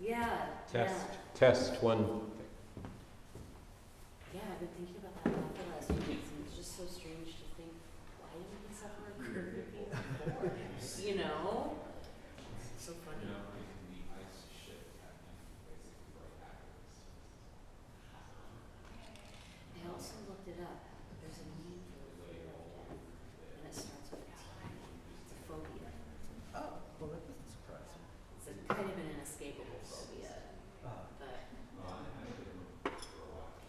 Yeah. Test one. Yeah, I've been thinking about that a lot the last few weeks, and it's just so strange to think, why didn't we suffer a Kirby before? You know? It's so funny. I also looked it up. There's a name for the fear of death, and it starts with a T. It's a phobia. Oh, well, that doesn't surprise me. It's a kind of an inescapable phobia, but I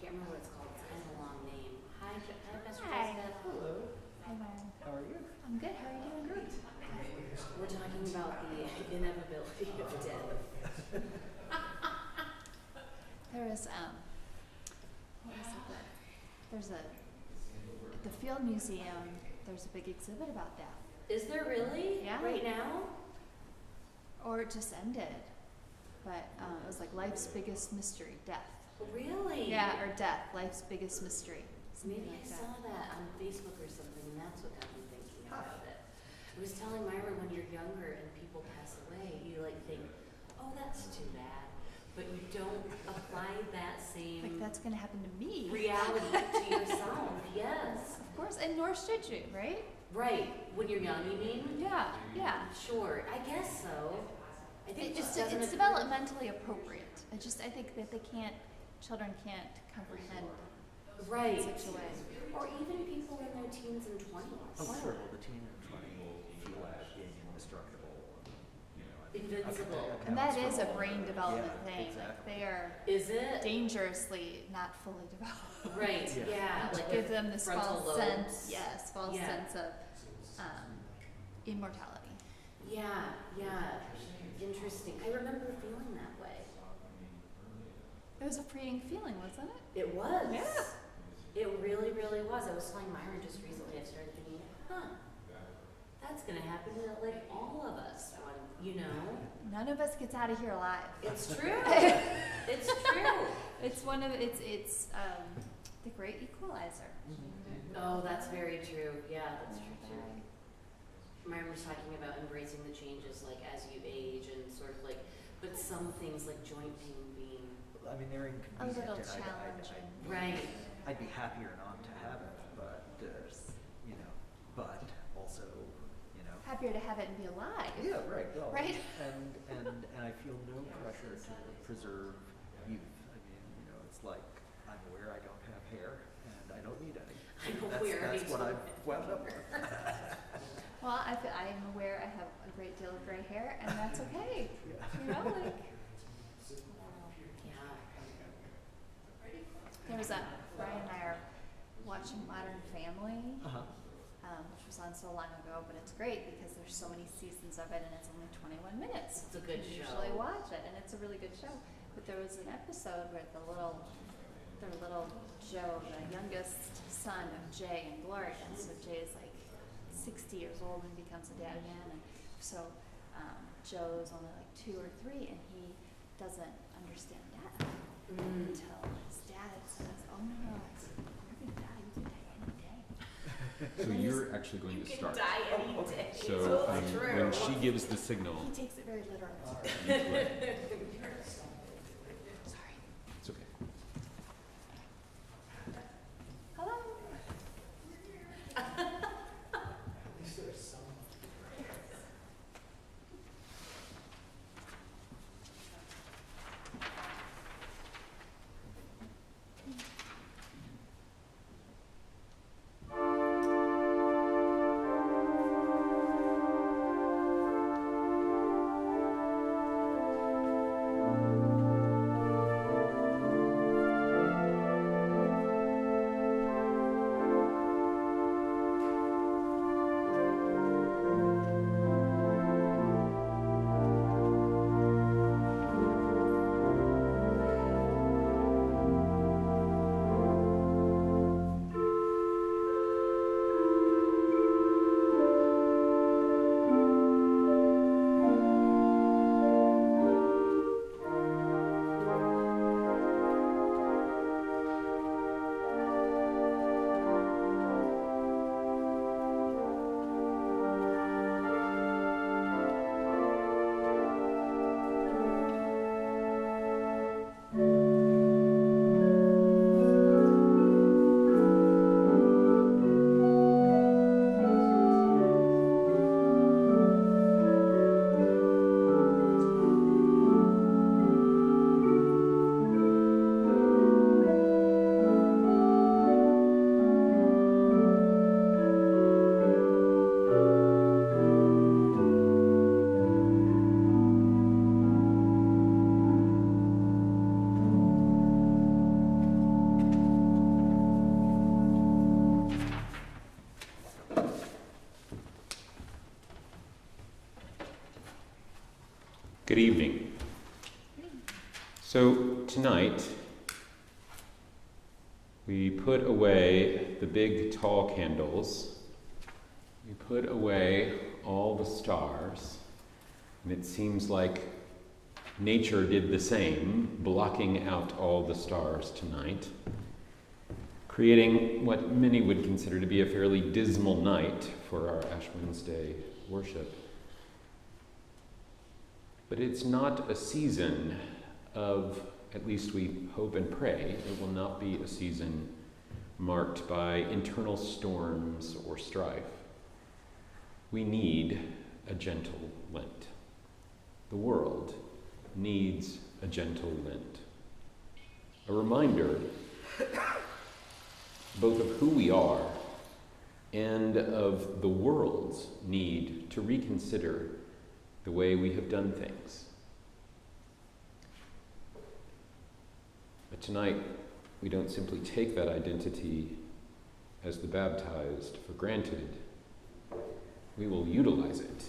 can't remember what it's called. It's kind of a long name. Hi, Mr. Hi. Jessica. Hello. Hi, Myron. How are you? I'm good. How are you doing? Good. We're talking about the inevitability of death. There is what was it? There's at the Field Museum. There's a big exhibit about death. Is there really? Yeah. Right now? Or it just ended, but it was like life's biggest mystery, death. Really? Yeah, or death, life's biggest mystery. Something Maybe like I that. saw that on Facebook or something, and that's what got me thinking about it. I was telling Myron, when you're younger and people pass away, you like think, oh, that's too bad, but you don't apply that same Like that's gonna happen to me. reality to yourself. Yes. Of course, and nor should you, right? Right. When you're young, you mean? Yeah, yeah. Sure. I guess so. I think It just doesn't it's occur- developmentally appropriate. I think that children can't comprehend right. in such a way. Or even people in their teens and 20s. Oh, sure. Well, the teen and 20 feel like being indestructible. Invincible. And that is a brain development thing. Exactly. Like they are Is it? dangerously not fully developed. Right, yeah. To Like give them this frontal false lobes. sense, Yeah. sense of immortality. Yeah, yeah. Interesting. I remember feeling that way. It was a freeing feeling, wasn't it? It was. Yeah. It really, really was. I was telling Myron just recently, I started thinking, that's going to happen to like all of us, you know? None of us gets out of here alive. It's true. It's true. It's the great equalizer. Oh, that's very true. Yeah, that's true too. Myron was talking about embracing the changes like as you age and sort of like, but some things like joint pain being I mean, they're A inconvenient. little and challenging. right. I'd be happier not to have it, but but also, Happier to have it and be alive. Yeah, right. Well, Right. And I feel no pressure to preserve youth. I mean, it's like I'm aware I don't have hair and I don't need any. I'm That's aware That's I what don't I've wound up with. Well, I am aware I have a great deal of gray hair, and that's okay. Yeah. Yeah. There was Brian and I are watching Modern Family, which was on so long ago, but it's great because there's so many seasons of it, and it's only 21 minutes. It's a good You show. usually watch it, and it's a really good show. But there was an episode where their little Joe, the youngest son of Jay and Gloria, so Jay is like 60 years old and becomes a dad again, and so Joe's only like 2 or 3, and he doesn't understand death until his dad says, "Oh no, you're gonna die. You can die any day." So you're actually going You to can start. die any day. So it's true. when she gives the signal, He takes it very literally. you play. Sorry. It's okay. Hello. Good evening. So tonight, we put away the big tall candles. We put away all the stars. And it seems like nature did the same, blocking out all the stars tonight, creating what many would consider to be a fairly dismal night for our Ash Wednesday worship. But it's not a season of, at least we hope and pray, it will not be a season marked by internal storms or strife. We need a gentle Lent. The world needs a gentle Lent. A reminder both of who we are and of the world's need to reconsider the way we have done things. But tonight, we don't simply take that identity as the baptized for granted. We will utilize it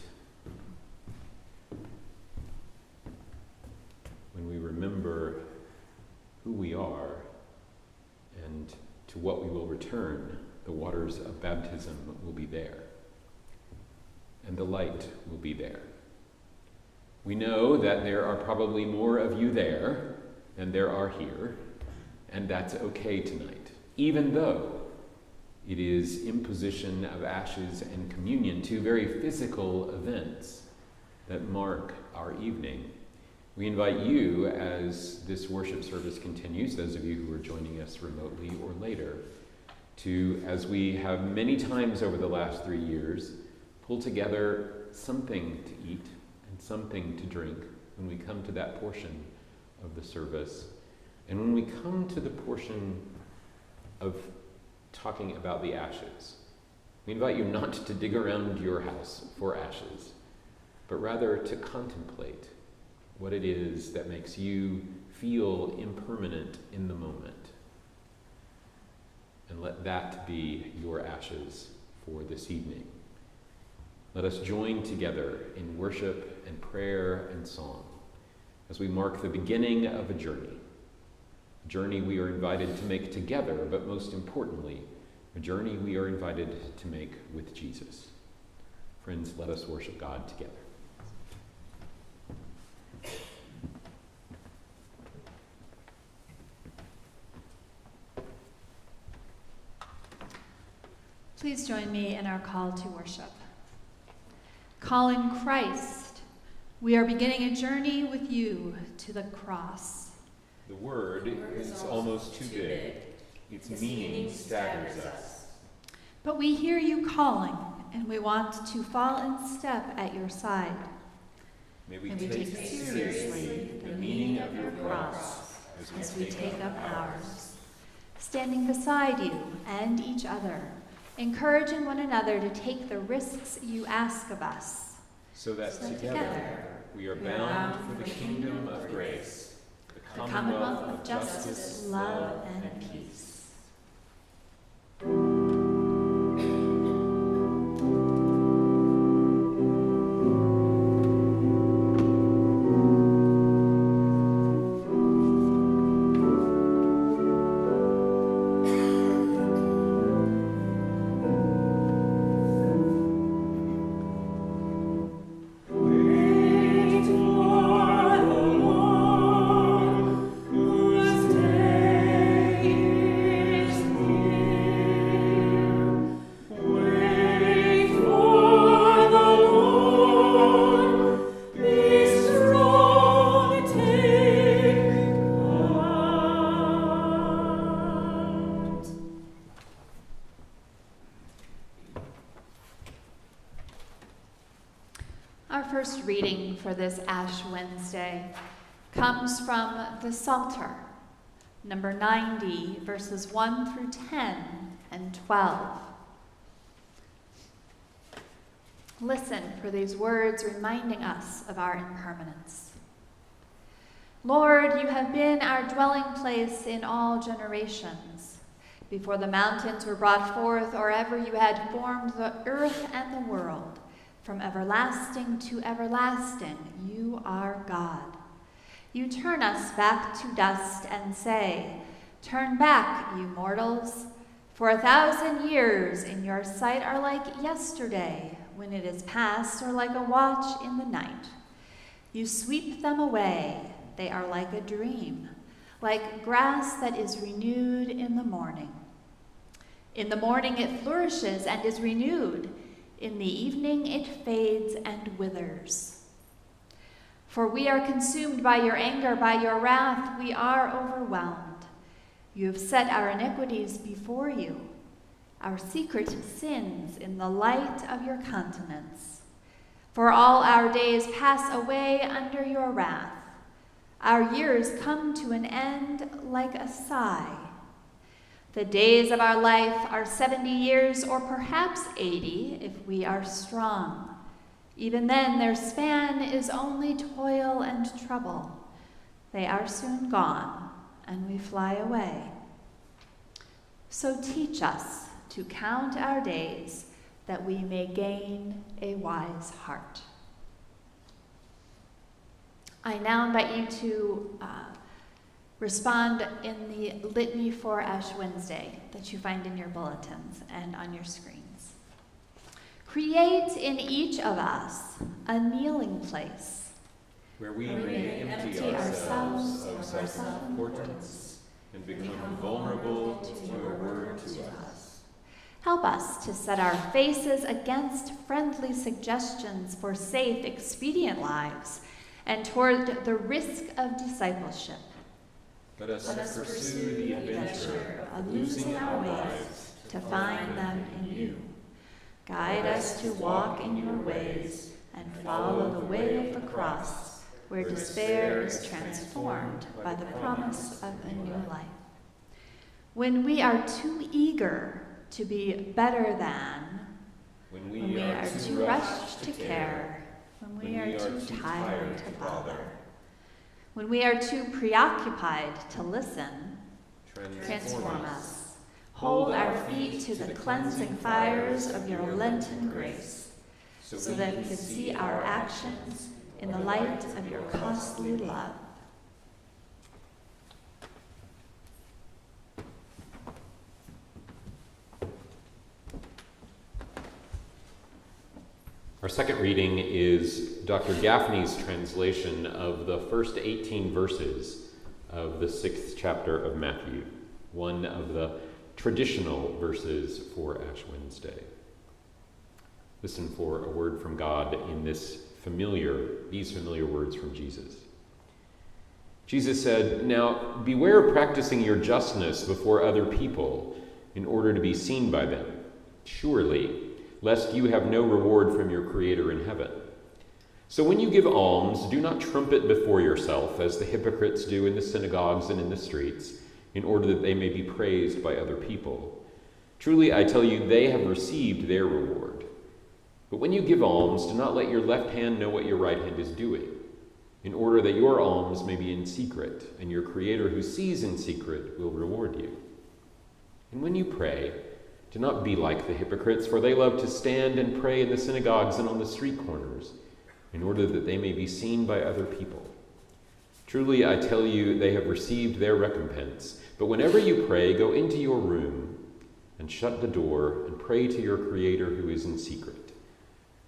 when we remember who we are and to what we will return. The waters of baptism will be there, and the light will be there. We know that there are probably more of you there than there are here, and that's okay tonight, even though it is imposition of ashes and communion, two very physical events that mark our evening. We invite you, as this worship service continues, those of you who are joining us remotely or later, to, as we have many times over the last 3 years, pull together something to eat and something to drink when we come to that portion of the service. And when we come to the portion of talking about the ashes, we invite you not to dig around your house for ashes, but rather to contemplate what it is that makes you feel impermanent in the moment. And let that be your ashes for this evening. Let us join together in worship and prayer and song as we mark the beginning of a journey we are invited to make together, but most importantly, a journey we are invited to make with Jesus. Friends, let us worship God together. Please join me in our call to worship. Calling Christ, we are beginning a journey with you to the cross. The word is almost too big. Its meaning staggers us. But we hear you calling, and we want to fall in step at your side. May we take seriously the meaning of your cross as we take up ours. Standing beside you and each other, encouraging one another to take the risks you ask of us. So that together we are bound for the kingdom of grace, the commonwealth of justice, love, and peace. Our first reading for this Ash Wednesday comes from the Psalter, number 90, verses 1 through 10 and 12. Listen for these words reminding us of our impermanence. Lord, you have been our dwelling place in all generations. Before the mountains were brought forth, or ever you had formed the earth and the world, From everlasting to everlasting, you are God. You turn us back to dust and say, "Turn back, you mortals, for 1,000 years in your sight are like yesterday when it is past, or like a watch in the night. You sweep them away, they are like a dream, like grass that is renewed in the morning. In the morning it flourishes and is renewed. In the evening it fades and withers. For we are consumed by your anger, by your wrath, we are overwhelmed. You have set our iniquities before you, our secret sins in the light of your countenance. For all our days pass away under your wrath. Our years come to an end like a sigh. The days of our life are 70 years, or perhaps 80 if we are strong. Even then their span is only toil and trouble. They are soon gone, and we fly away. So teach us to count our days, that we may gain a wise heart." I now invite you to respond in the litany for Ash Wednesday that you find in your bulletins and on your screens. Create in each of us a kneeling place, where we may empty ourselves of self-importance and become vulnerable to your word to us. Help us to set our faces against friendly suggestions for safe, expedient lives and toward the risk of discipleship. Let us pursue the adventure of losing our ways to find them in you. Guide us to walk in your ways and follow the way of the cross, where despair is transformed by the promise of a new life. When we are too eager to be better than, when we are too rushed to care, when we are too tired to bother, when we are too preoccupied to listen, transform us. Hold our feet to the cleansing fires of your Lenten grace, so that we can see our actions in the light of your costly love. Our second reading is Dr. Gaffney's translation of the first 18 verses of the 6th chapter of Matthew, one of the traditional verses for Ash Wednesday. Listen for a word from God in these familiar words from Jesus. Jesus said, "Now beware of practicing your justness before other people in order to be seen by them. Surely, lest you have no reward from your Creator in heaven. So when you give alms, do not trumpet before yourself, as the hypocrites do in the synagogues and in the streets, in order that they may be praised by other people. Truly, I tell you, they have received their reward. But when you give alms, do not let your left hand know what your right hand is doing, in order that your alms may be in secret, and your Creator who sees in secret will reward you. And when you pray, do not be like the hypocrites, for they love to stand and pray in the synagogues and on the street corners, in order that they may be seen by other people. Truly, I tell you, they have received their recompense. But whenever you pray, go into your room and shut the door and pray to your Creator who is in secret.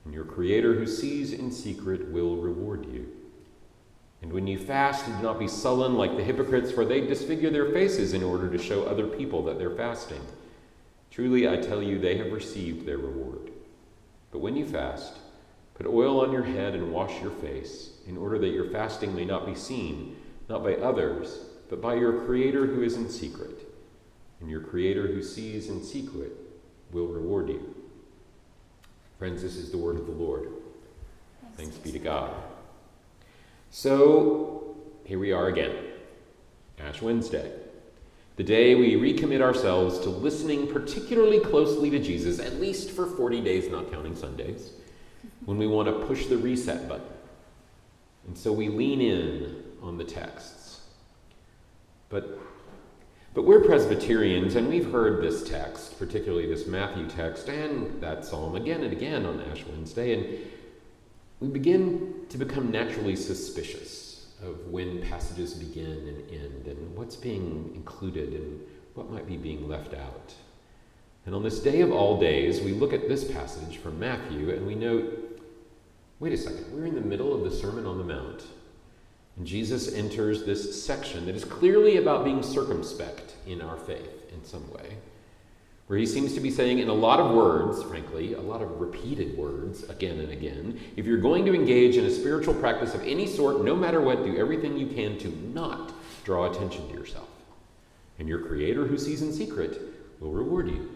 And your Creator who sees in secret will reward you. And when you fast, do not be sullen like the hypocrites, for they disfigure their faces in order to show other people that they're fasting. Truly, I tell you, they have received their reward. But when you fast, put oil on your head and wash your face, in order that your fasting may not be seen, not by others, but by your Creator who is in secret. And your Creator who sees in secret will reward you." Friends, this is the word of the Lord. Thanks be to God. So, here we are again, Ash Wednesday. The day we recommit ourselves to listening particularly closely to Jesus, at least for 40 days, not counting Sundays, when we want to push the reset button. And so we lean in on the texts. But But we're Presbyterians, and we've heard this text, particularly this Matthew text, and that psalm again and again on Ash Wednesday, and we begin to become naturally suspicious of when passages begin and end, and what's being included and what might be being left out. And on this day of all days, we look at this passage from Matthew, and we note, wait a second, we're in the middle of the Sermon on the Mount. And Jesus enters this section that is clearly about being circumspect in our faith in some way, where he seems to be saying in a lot of words, frankly, a lot of repeated words again and again, if you're going to engage in a spiritual practice of any sort, no matter what, do everything you can to not draw attention to yourself. And your Creator who sees in secret will reward you.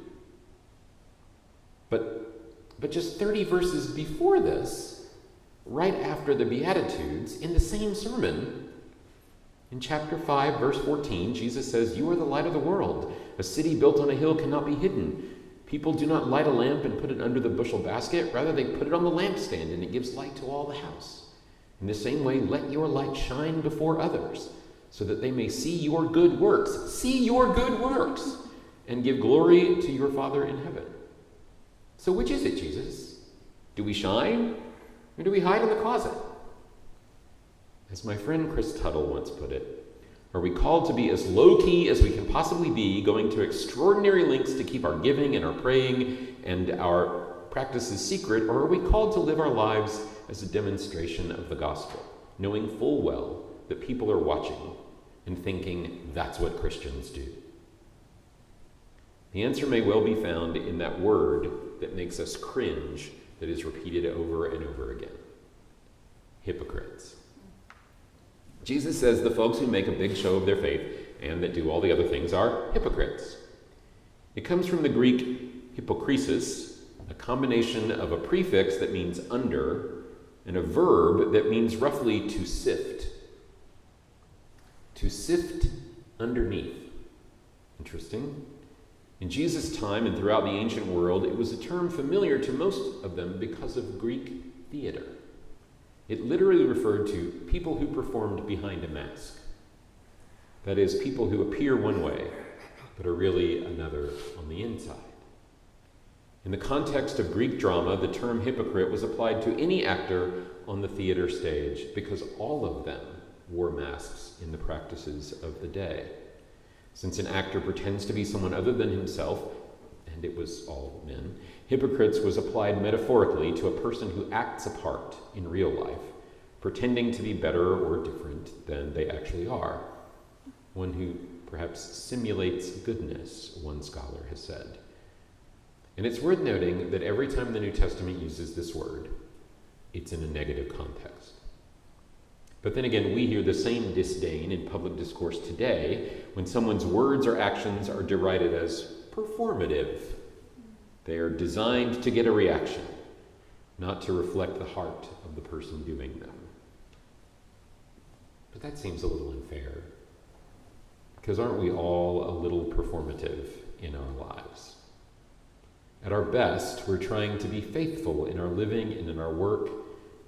But just 30 verses before this, right after the Beatitudes, in the same sermon, in chapter 5, verse 14, Jesus says, "You are the light of the world. A city built on a hill cannot be hidden. People do not light a lamp and put it under the bushel basket. Rather, they put it on the lampstand, and it gives light to all the house. In the same way, let your light shine before others, so that they may see your good works." See your good works! "And give glory to your Father in heaven." So which is it, Jesus? Do we shine? Or do we hide in the closet? As my friend Chris Tuttle once put it, are we called to be as low-key as we can possibly be, going to extraordinary lengths to keep our giving and our praying and our practices secret, or are we called to live our lives as a demonstration of the gospel, knowing full well that people are watching and thinking that's what Christians do? The answer may well be found in that word that makes us cringe, that is repeated over and over again. Hypocrites. Jesus says the folks who make a big show of their faith and that do all the other things are hypocrites. It comes from the Greek hypokrisis, a combination of a prefix that means under and a verb that means roughly to sift. To sift underneath. Interesting. In Jesus' time and throughout the ancient world, it was a term familiar to most of them because of Greek theater. It literally referred to people who performed behind a mask. That is, people who appear one way, but are really another on the inside. In the context of Greek drama, the term hypocrite was applied to any actor on the theater stage because all of them wore masks in the practices of the day. Since an actor pretends to be someone other than himself, and it was all men, hypocrites was applied metaphorically to a person who acts a part in real life, pretending to be better or different than they actually are. One who perhaps simulates goodness, one scholar has said. And it's worth noting that every time the New Testament uses this word, it's in a negative context. But then again, we hear the same disdain in public discourse today when someone's words or actions are derided as performative. They are designed to get a reaction, not to reflect the heart of the person doing them. But that seems a little unfair, because aren't we all a little performative in our lives? At our best, we're trying to be faithful in our living and in our work,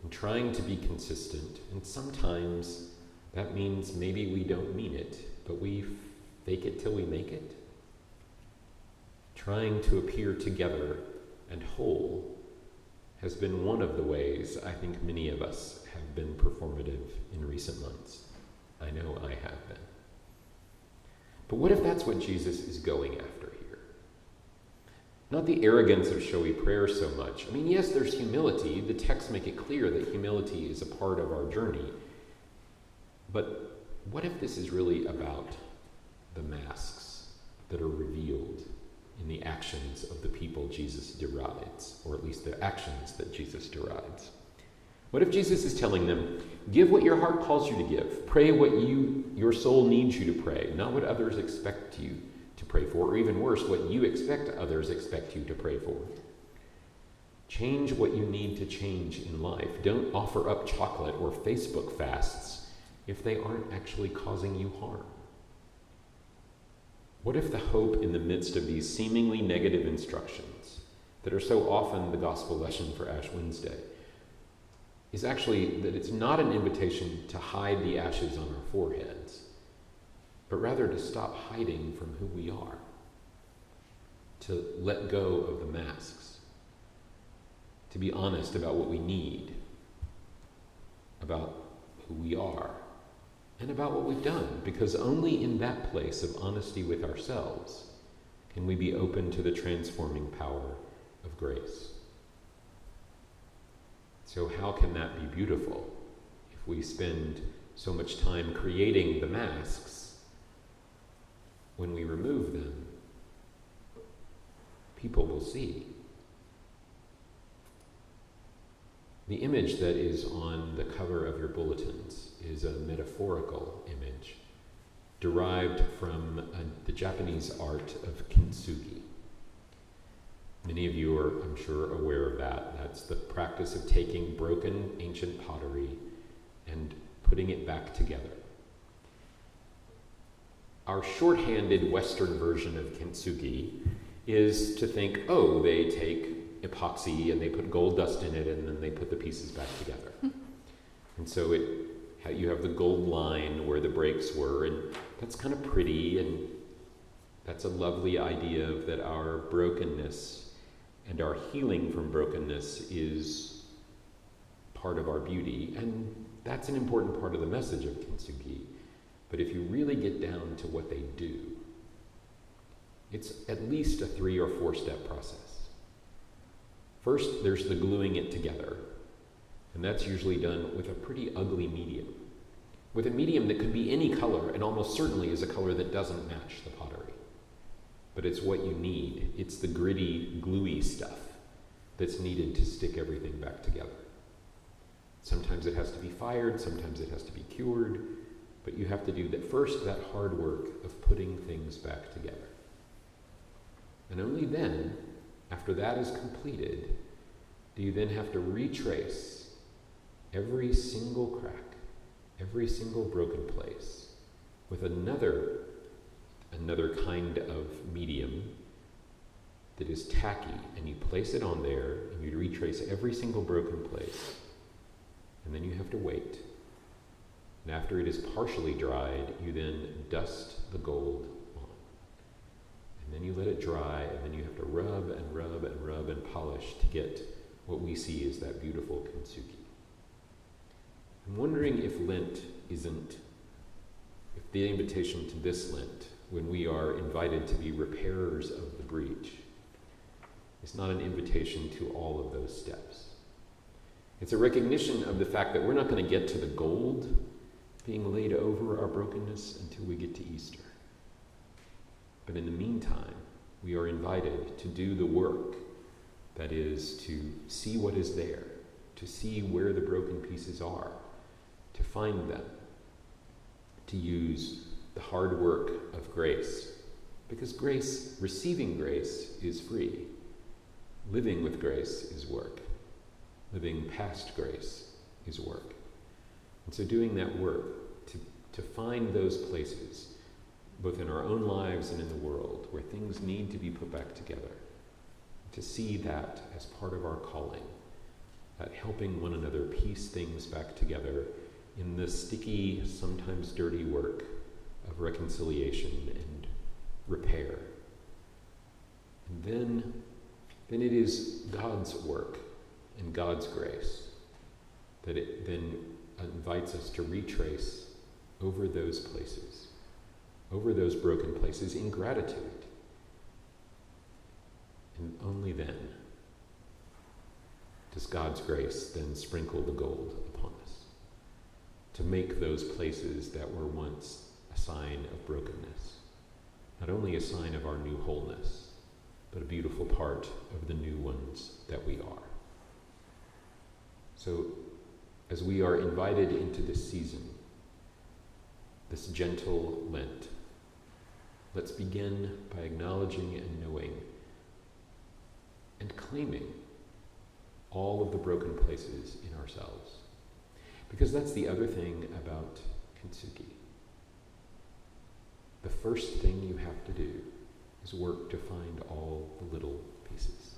and trying to be consistent. And sometimes that means maybe we don't mean it, but we fake it till we make it. Trying to appear together and whole has been one of the ways I think many of us have been performative in recent months. I know I have been. But what if that's what Jesus is going after here? Not the arrogance of showy prayer so much. I mean, yes, there's humility. The texts make it clear that humility is a part of our journey. But what if this is really about the masks that are revealed in the actions of the people Jesus derides, or at least the actions that Jesus derides? What if Jesus is telling them, give what your heart calls you to give. Pray what your soul needs you to pray, not what others expect you to pray for, or even worse, what you expect others expect you to pray for. Change what you need to change in life. Don't offer up chocolate or Facebook fasts if they aren't actually causing you harm. What if the hope in the midst of these seemingly negative instructions that are so often the gospel lesson for Ash Wednesday is actually that it's not an invitation to hide the ashes on our foreheads, but rather to stop hiding from who we are, to let go of the masks, to be honest about what we need, about who we are, and about what we've done, because only in that place of honesty with ourselves can we be open to the transforming power of grace. So how can that be beautiful if we spend so much time creating the masks? When we remove them, people will see. The image that is on the cover of your bulletins is a metaphorical image derived from the Japanese art of kintsugi. Many of you are, I'm sure, aware of that. That's the practice of taking broken ancient pottery and putting it back together. Our shorthanded Western version of kintsugi is to think, oh, they take epoxy and they put gold dust in it and then they put the pieces back together. And so you have the gold line where the breaks were, and that's kind of pretty, and that's a lovely idea of that our brokenness and our healing from brokenness is part of our beauty, and that's an important part of the message of kintsugi. But if you really get down to what they do, it's at least a 3 or 4 step process. First, there's the gluing it together, and that's usually done with a pretty ugly medium. With a medium that could be any color, and almost certainly is a color that doesn't match the pottery. But it's what you need. It's the gritty, gluey stuff that's needed to stick everything back together. Sometimes it has to be fired, sometimes it has to be cured, but you have to do that first, that hard work of putting things back together. And only then, after that is completed, do you then have to retrace every single crack, every single broken place with another kind of medium that is tacky, and you place it on there and you retrace every single broken place, and then you have to wait. And after it is partially dried, you then dust the gold on. And then you let it dry, and then you have to rub and rub and rub and polish to get what we see as that beautiful kintsugi. I'm wondering if Lent isn't, if the invitation to this Lent, when we are invited to be repairers of the breach, is not an invitation to all of those steps. It's a recognition of the fact that we're not going to get to the gold being laid over our brokenness until we get to Easter. But in the meantime, we are invited to do the work that is to see what is there, to see where the broken pieces are, to find them, to use the hard work of grace. Because grace, receiving grace, is free. Living with grace is work. Living past grace is work. And so doing that work, to find those places, both in our own lives and in the world, where things need to be put back together, to see that as part of our calling, that helping one another piece things back together in the sticky, sometimes dirty work of reconciliation and repair. And then it is God's work and God's grace that it then invites us to retrace over those places, over those broken places in gratitude. And only then does God's grace then sprinkle the gold upon us, to make those places that were once a sign of brokenness, not only a sign of our new wholeness, but a beautiful part of the new ones that we are. So, as we are invited into this season, this gentle Lent, let's begin by acknowledging and knowing and claiming all of the broken places in ourselves. Because that's the other thing about kintsugi. The first thing you have to do is work to find all the little pieces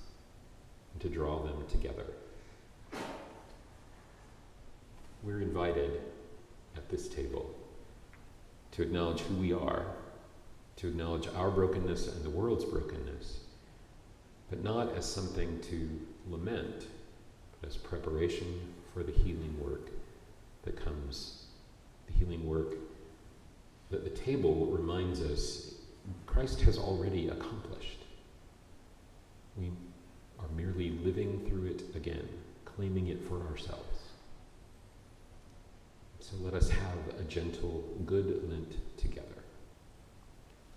and to draw them together. We're invited at this table to acknowledge who we are, to acknowledge our brokenness and the world's brokenness, but not as something to lament, but as preparation for the healing work that comes, the healing work that the table reminds us Christ has already accomplished. We are merely living through it again, claiming it for ourselves. So let us have a gentle, good Lent together.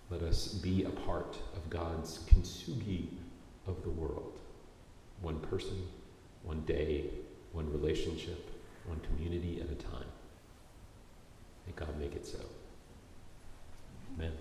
Let us be a part of God's kintsugi of the world. One person, one day, one relationship, one community at a time. May God make it so. Amen.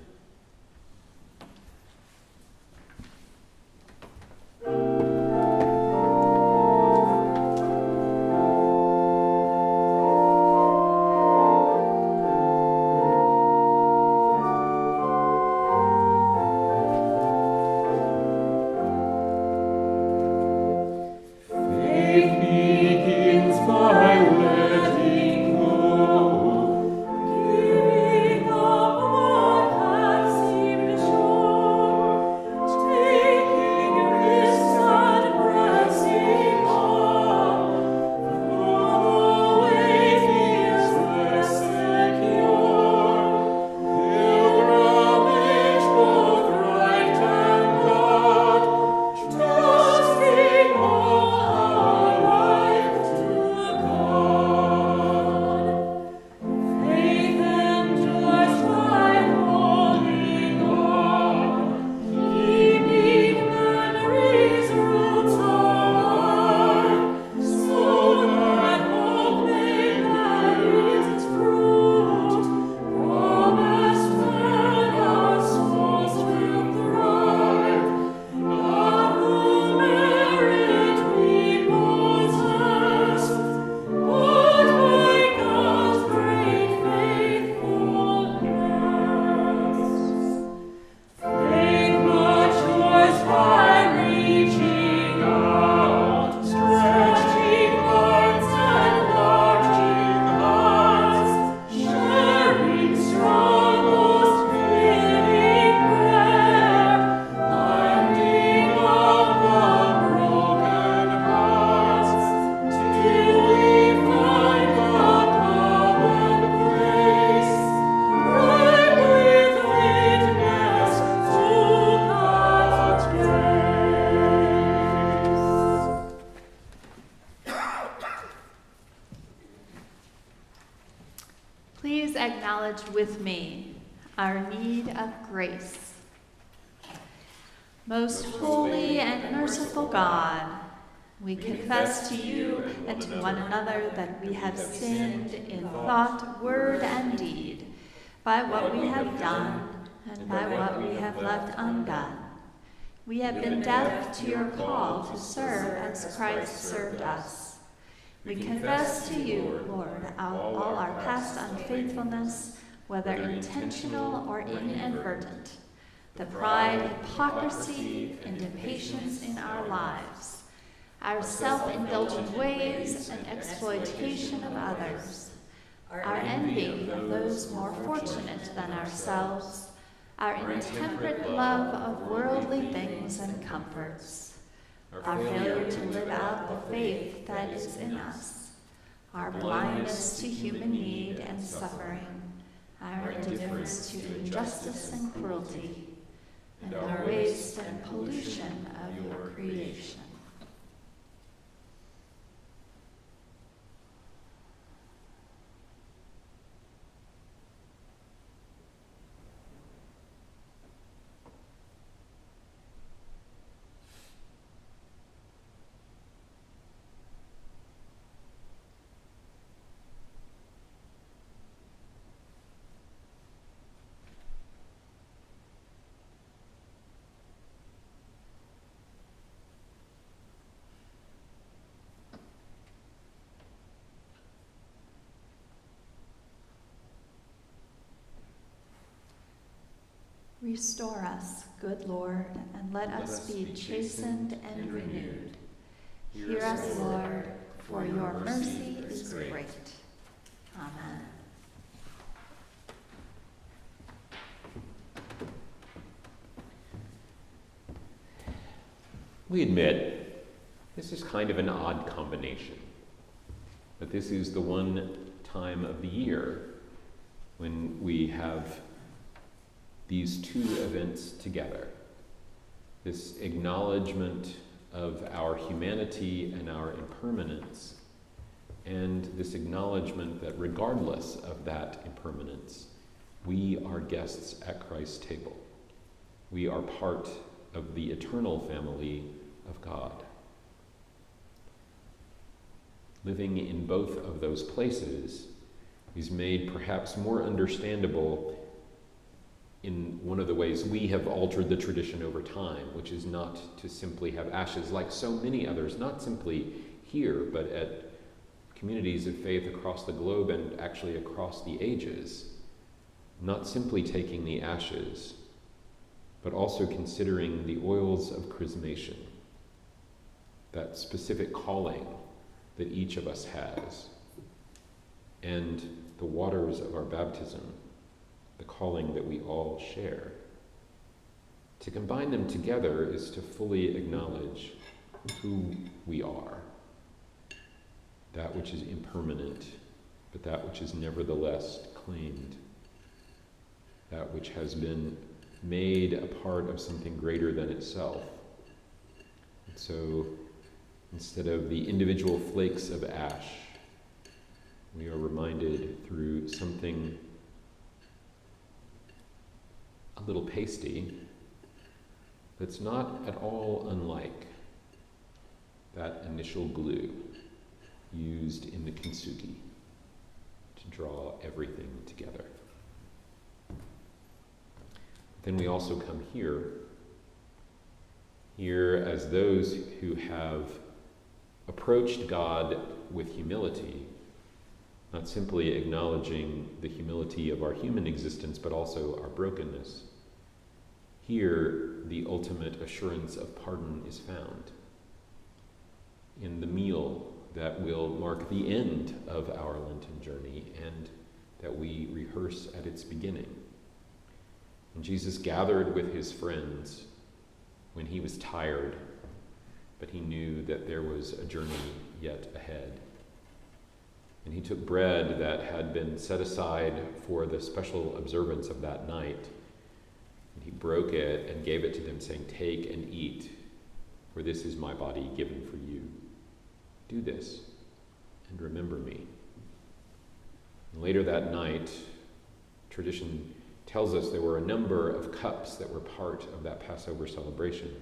Please acknowledge with me our need of grace. Most holy and merciful God, we confess to you and to one another that we have sinned in thought, word, and deed, by what we have done and by what we have left undone. We have been deaf to your call to serve as Christ served us. We confess to you, Lord, all our past unfaithfulness, whether intentional or inadvertent, the pride, hypocrisy, and impatience in our lives, our self-indulgent ways and exploitation of others, our envy of those more fortunate than ourselves, our intemperate love of worldly things and comforts, our failure to live out the faith that is in us, our blindness to human need and suffering, our indifference to injustice and cruelty, and our waste and pollution of your creation. Restore us, good Lord, and let us be chastened and renewed. Hear us, Lord, for your mercy is great. Amen. We admit this is kind of an odd combination, but this is the one time of the year when we have these two events together. This acknowledgement of our humanity and our impermanence, and this acknowledgement that regardless of that impermanence, we are guests at Christ's table. We are part of the eternal family of God. Living in both of those places is made perhaps more understandable in one of the ways we have altered the tradition over time, which is not to simply have ashes like so many others, not simply here, but at communities of faith across the globe and actually across the ages, not simply taking the ashes, but also considering the oils of chrismation, that specific calling that each of us has, and the waters of our baptism, the calling that we all share. To combine them together is to fully acknowledge who we are, that which is impermanent, but that which is nevertheless claimed, that which has been made a part of something greater than itself. And so instead of the individual flakes of ash, we are reminded through something a little pasty that's not at all unlike that initial glue used in the kintsugi to draw everything together. Then we also come here as those who have approached God with humility, not simply acknowledging the humility of our human existence, but also our brokenness. Here, the ultimate assurance of pardon is found in the meal that will mark the end of our Lenten journey and that we rehearse at its beginning. And Jesus gathered with his friends when he was tired, but he knew that there was a journey yet ahead. And he took bread that had been set aside for the special observance of that night, and he broke it and gave it to them, saying, "Take and eat, for this is my body given for you. Do this and remember me." And later that night, tradition tells us there were a number of cups that were part of that Passover celebration.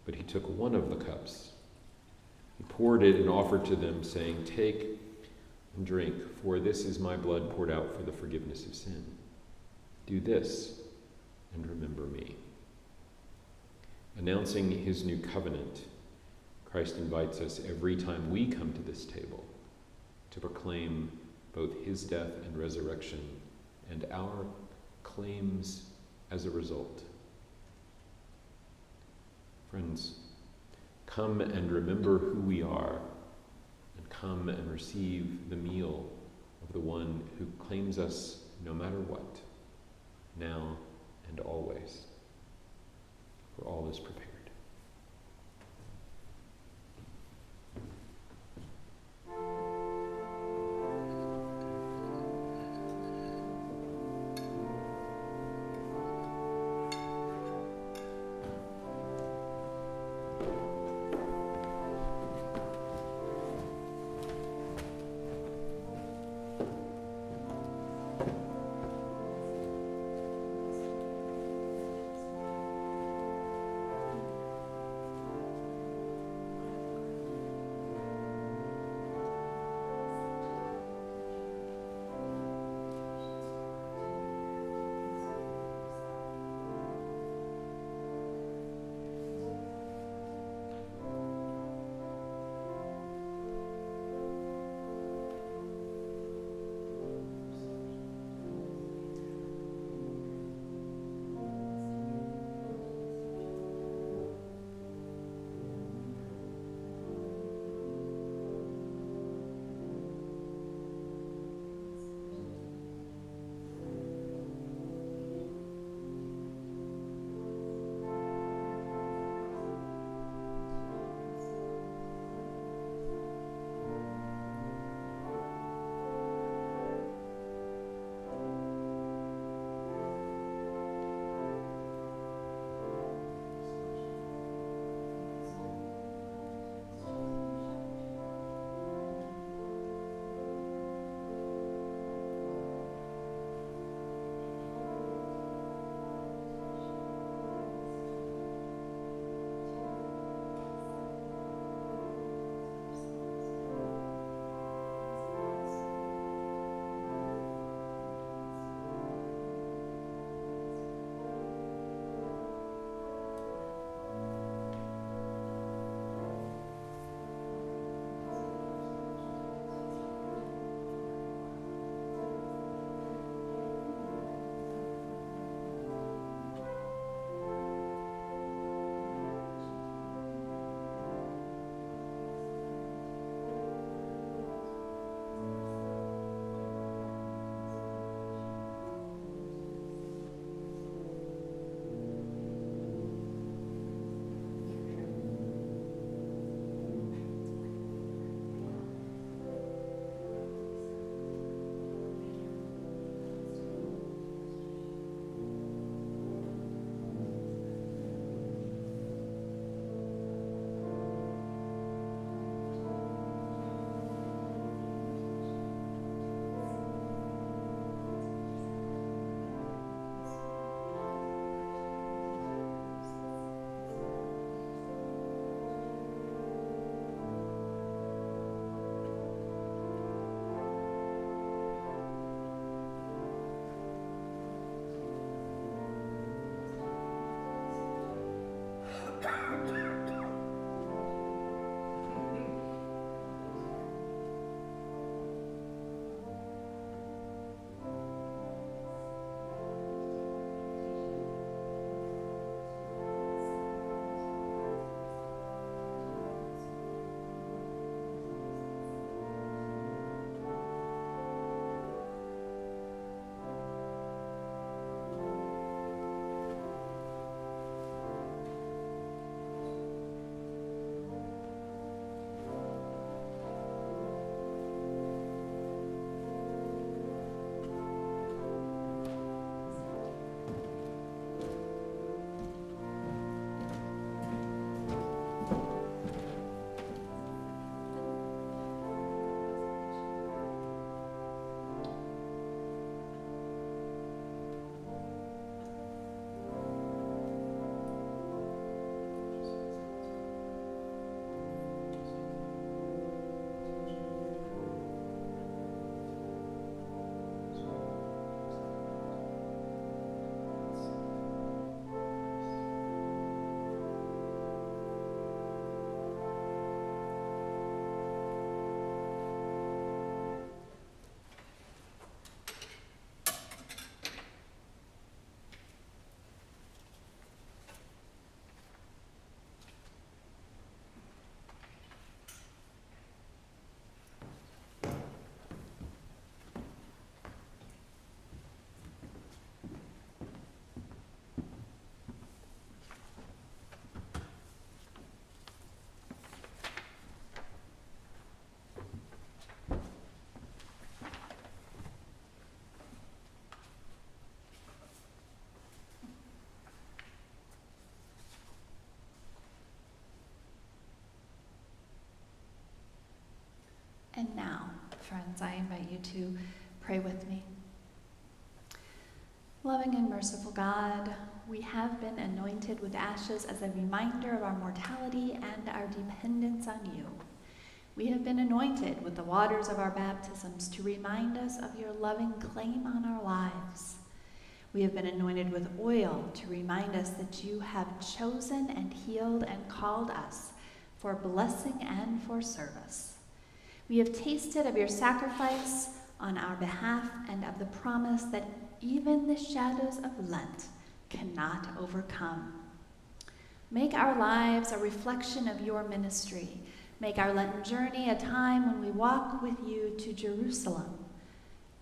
But he took one of the cups. He poured it and offered to them, saying, "Take and drink, for this is my blood poured out for the forgiveness of sin. Do this and remember me." Announcing his new covenant, Christ invites us every time we come to this table to proclaim both his death and resurrection and our claims as a result. Friends, come and remember who we are, and come and receive the meal of the one who claims us no matter what, now and always. For all is prepared. friends, I invite you to pray with me. Loving and merciful God, we have been anointed with ashes as a reminder of our mortality and our dependence on you. We have been anointed with the waters of our baptisms to remind us of your loving claim on our lives. We have been anointed with oil to remind us that you have chosen and healed and called us for blessing and for service. We have tasted of your sacrifice on our behalf and of the promise that even the shadows of Lent cannot overcome. Make our lives a reflection of your ministry. Make our Lenten journey a time when we walk with you to Jerusalem,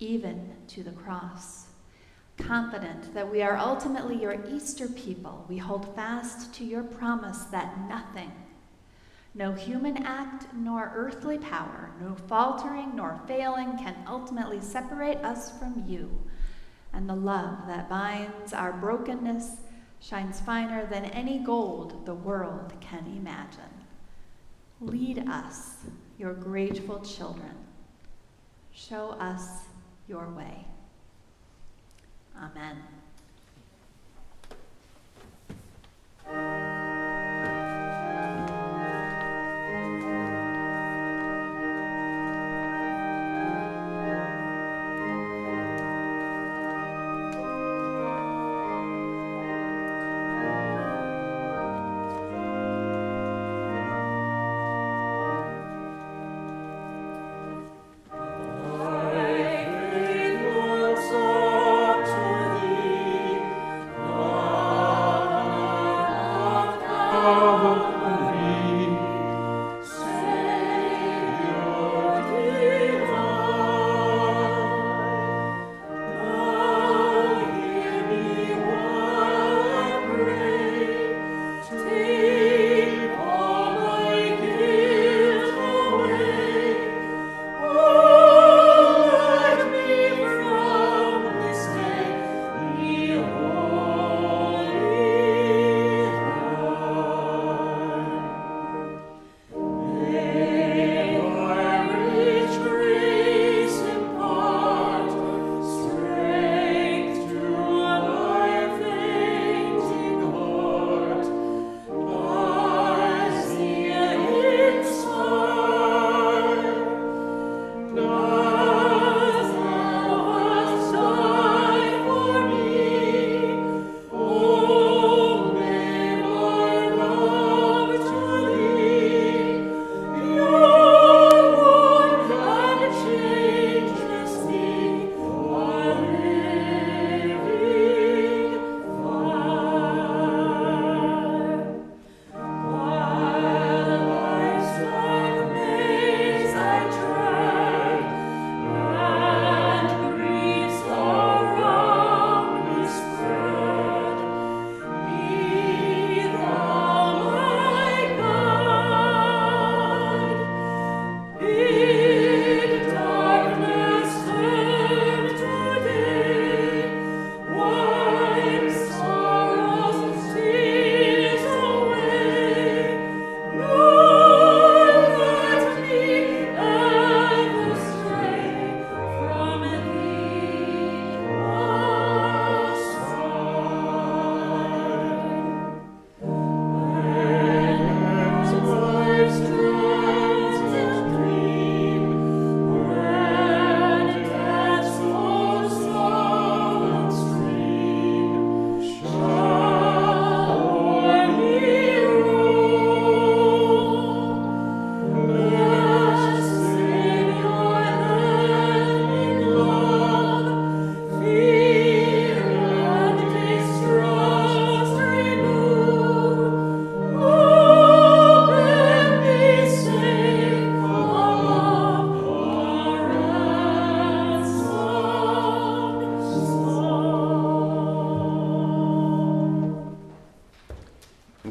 even to the cross. Confident that we are ultimately your Easter people, we hold fast to your promise that nothing, no human act nor earthly power, no faltering nor failing can ultimately separate us from you, and the love that binds our brokenness shines finer than any gold the world can imagine. Lead us, your grateful children. Show us your way. Amen.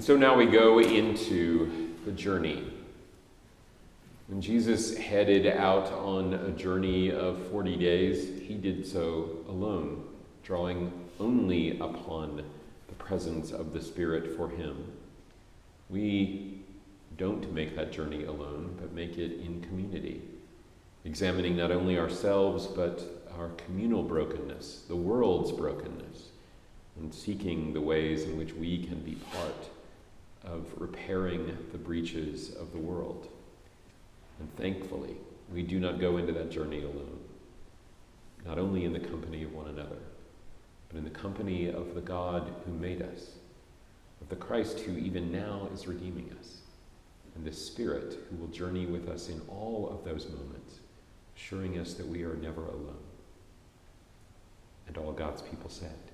And so now we go into the journey. When Jesus headed out on a journey of 40 days, he did so alone, drawing only upon the presence of the Spirit for him. We don't make that journey alone, but make it in community. examining not only ourselves, but our communal brokenness, the world's brokenness, and seeking the ways in which we can be part of repairing the breaches of the world. And thankfully, we do not go into that journey alone, not only in the company of one another, but in the company of the God who made us, of the Christ who even now is redeeming us, and the Spirit who will journey with us in all of those moments, assuring us that we are never alone. And all God's people said,